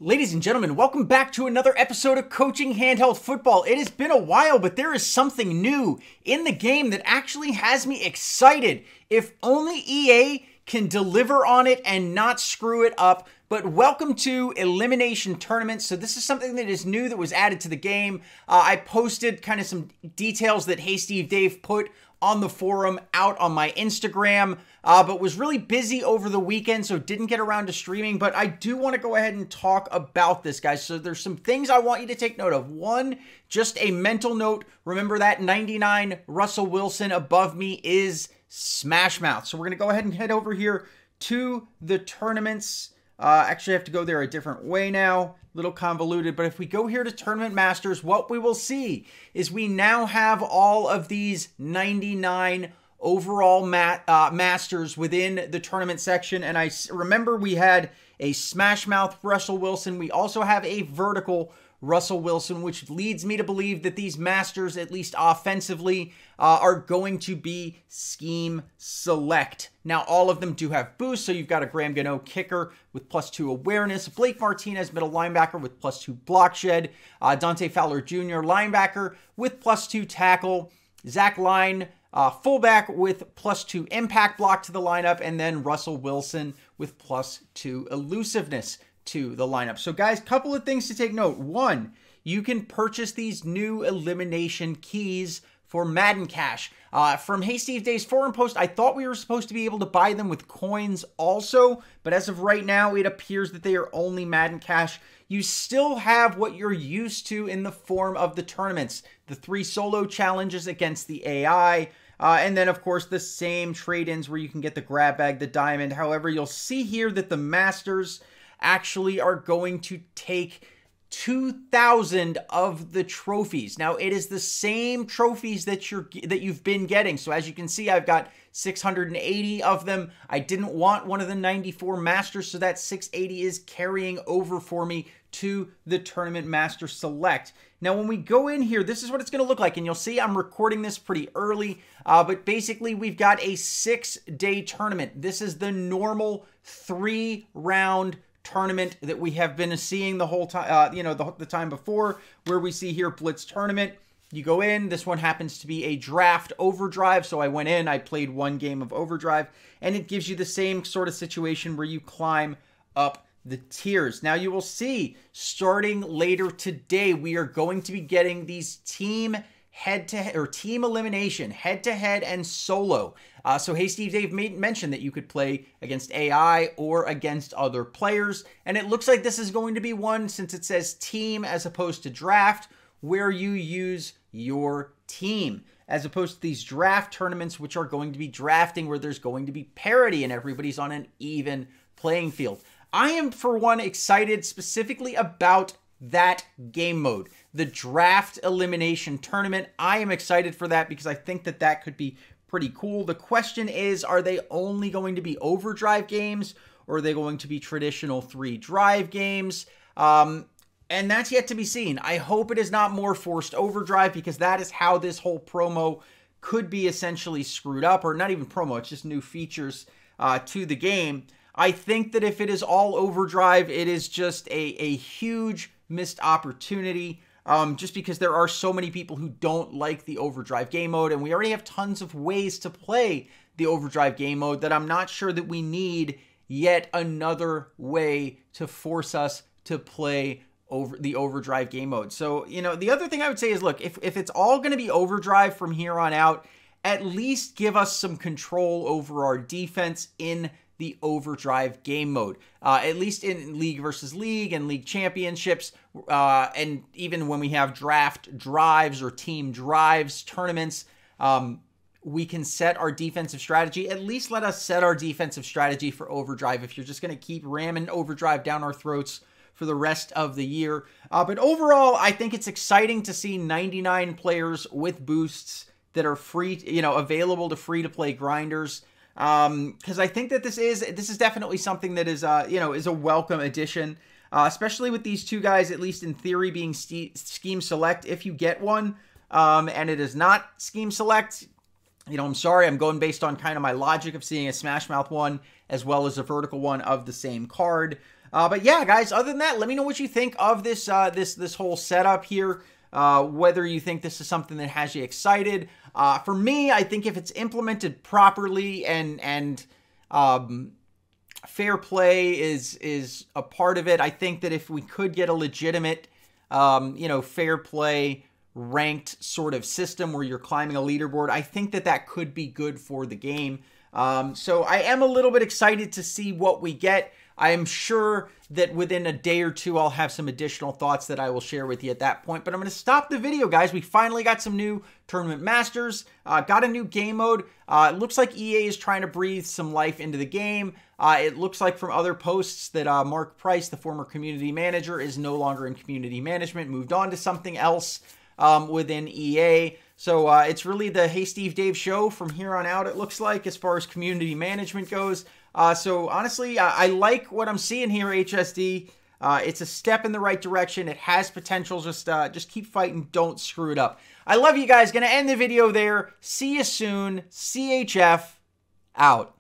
Ladies and gentlemen, welcome back to another episode of Coaching Handheld Football. It has been a while, but there is something new in the game that actually has me excited. If only EA can deliver on it and not screw it up. But welcome to Elimination Tournaments. So this is something that is new that was added to the game. I posted kind of some details that Hey Steve Dave put on the forum out on my Instagram, but was really busy over the weekend, so didn't get around to streaming. But I do want to go ahead and talk about this, guys. So there's some things I want you to take note of. One, just a mental note. Remember that 99 Russell Wilson above me is Smash Mouth. So we're going to go ahead and head over here to the tournaments. Actually, I have to go there a different way now. Little convoluted, but if we go here to Tournament Masters, what we will see is we now have all of these 99 overall masters within the tournament section. And I remember we had a Smash Mouth Russell Wilson. We also have a vertical Russell Wilson, which leads me to believe that these masters, at least offensively, are going to be scheme select. Now, all of them do have boosts, so you've got a Graham Gano kicker with +2 awareness, Blake Martinez middle linebacker with +2 block shed, Dante Fowler Jr. linebacker with +2 tackle, Zach Line fullback with +2 impact block to the lineup, and then Russell Wilson with +2 elusiveness to the lineup. So guys, couple of things to take note. One, you can purchase these new elimination keys for Madden Cash. From Hey Steve Dave's forum post, I thought we were supposed to be able to buy them with coins also, but as of right now, it appears that they are only Madden Cash. You still have what you're used to in the form of the tournaments. The 3 solo challenges against the AI, and then, of course, the same trade-ins where you can get the grab bag, the diamond. However, you'll see here that the Masters actually are going to take 2,000 of the trophies. Now, it is the same trophies that you've been getting. So as you can see, I've got 680 of them. I didn't want one of the 94 Masters, so that 680 is carrying over for me to the Tournament Master Select. Now, when we go in here, this is what it's going to look like. And you'll see I'm recording this pretty early, but basically we've got a 6-day tournament. This is the normal 3-round tournament that we have been seeing the whole time, the time before, where we see here Blitz Tournament. You go in, this one happens to be a draft overdrive, so I went in, I played 1 game of overdrive, and it gives you the same sort of situation where you climb up the tiers. Now you will see, starting later today, we are going to be getting these team head-to-head or team elimination, head-to-head and solo. So Hey Steve Dave mentioned that you could play against AI or against other players, and it looks like this is going to be one, since it says team as opposed to draft, where you use your team, as opposed to these draft tournaments, which are going to be drafting, where there's going to be parity and everybody's on an even playing field. I am, for one, excited specifically about that game mode, the draft elimination tournament. I am excited for that because I think that that could be pretty cool. The question is, are they only going to be overdrive games, or are they going to be traditional 3-drive games? And that's yet to be seen. I hope it is not more forced overdrive, because that is how this whole promo could be essentially screwed up, or not even promo, it's just new features to the game. I think that if it is all overdrive, it is just a huge missed opportunity, just because there are so many people who don't like the overdrive game mode, and we already have tons of ways to play the overdrive game mode that I'm not sure that we need yet another way to force us to play over the overdrive game mode. So, the other thing I would say is, look, if it's all going to be overdrive from here on out, at least give us some control over our defense in the overdrive game mode, at least in league versus league and league championships, and even when we have draft drives or team drives tournaments, we can set our defensive strategy. At least let us set our defensive strategy for overdrive, if you're just going to keep ramming overdrive down our throats for the rest of the year. But overall, I think it's exciting to see 99 players with boosts that are free, available to free-to-play grinders. Because I think that this is definitely something that is, is a welcome addition, especially with these 2 guys, at least in theory, being scheme select if you get one, and it is not scheme select. I'm sorry, I'm going based on kind of my logic of seeing a Smash Mouth one as well as a vertical one of the same card. But yeah, guys, other than that, let me know what you think of this this whole setup here. Whether you think this is something that has you excited. For me, I think if it's implemented properly and fair play is a part of it, I think that if we could get a legitimate, fair play ranked sort of system where you're climbing a leaderboard, I think that that could be good for the game. So I am a little bit excited to see what we get. I am sure that within a day or two, I'll have some additional thoughts that I will share with you at that point. But I'm going to stop the video, guys. We finally got some new tournament masters, got a new game mode. It looks like EA is trying to breathe some life into the game. It looks like from other posts that Mark Price, the former community manager, is no longer in community management, moved on to something else within EA. So it's really the Hey Steve Dave show from here on out, it looks like, as far as community management goes. So honestly, I like what I'm seeing here, HSD. It's a step in the right direction. It has potential. Just keep fighting. Don't screw it up. I love you guys. Gonna end the video there. See you soon. CHF out.